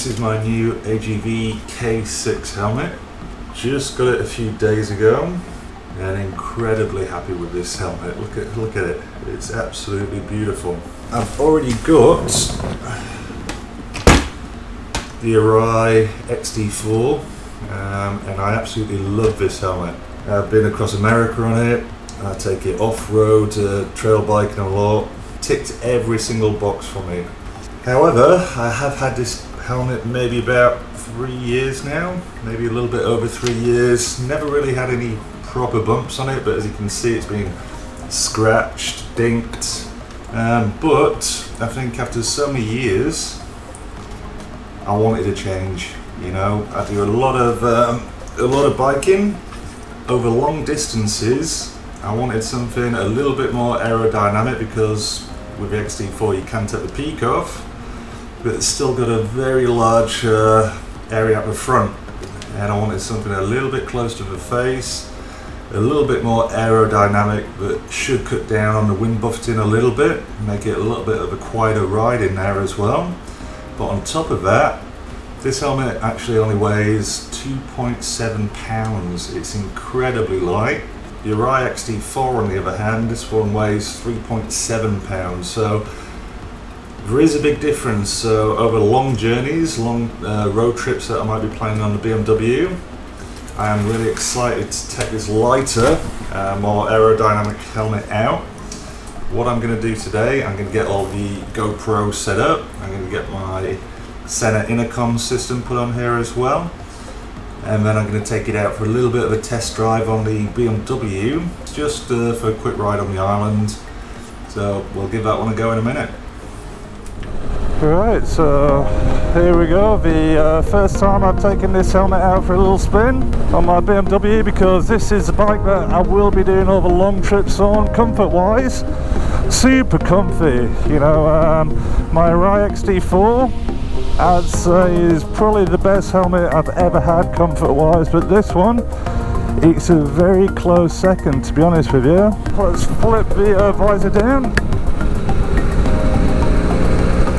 This is my new AGV K6 helmet. Just got it a few days ago and incredibly happy with this helmet. Look at it. It's absolutely beautiful. I've already got the Arai XD4 and I absolutely love this helmet. I've been across America on it. I take it off-road, trail biking a lot. Ticked every single box for me. However, I have had this helmet maybe about 3 years now, maybe a little bit over 3 years. Never really had any proper bumps on it, but as you can see, it's been scratched, dinked. But I think after so many years, I wanted to change. You know, I do a lot of biking over long distances. I wanted something a little bit more aerodynamic because with the XD4 you can take the peak off, but it's still got a very large area at the front, and I wanted something a little bit close to the face, a little bit more aerodynamic that should cut down on the wind buffeting a little bit, make it a little bit of a quieter ride in there as well. But on top of that, this helmet actually only weighs 2.7 pounds. It's incredibly light. The Arai XD4 on the other hand, this one weighs 3.7 pounds, so there is a big difference. So over long journeys, long road trips that I might be planning on the BMW, I am really excited to take this lighter, more aerodynamic helmet out. What I'm going to do today, I'm going to get all the GoPro set up, I'm going to get my center intercom system put on here as well. And then I'm going to take it out for a little bit of a test drive on the BMW, just for a quick ride on the island. So we'll give that one a go in a minute. Right, so here we go. The first time I've taken this helmet out for a little spin on my BMW, because this is a bike that I will be doing all the long trips on, comfort-wise. Super comfy, you know. My Arai XD4, I'd say, is probably the best helmet I've ever had comfort-wise, but this one, it's a very close second, to be honest with you. Let's flip the visor down.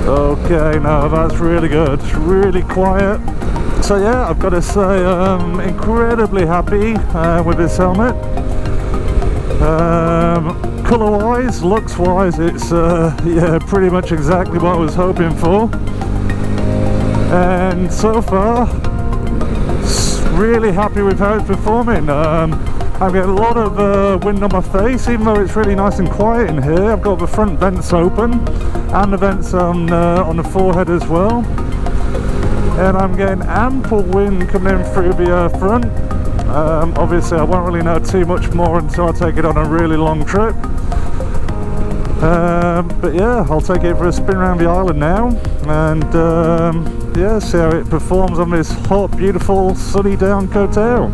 Okay, no, that's really good. It's really quiet. So yeah, I've got to say I'm incredibly happy with this helmet. Colour-wise, looks-wise, it's yeah, pretty much exactly what I was hoping for. And so far, really happy with how it's performing. I'm getting a lot of wind on my face, even though it's really nice and quiet in here. I've got the front vents open and the vents on the forehead as well. And I'm getting ample wind coming in through the front. Obviously, I won't really know too much more until I take it on a really long trip. But yeah, I'll take it for a spin around the island now, and yeah, see how it performs on this hot, beautiful, sunny down Côte d'Azur.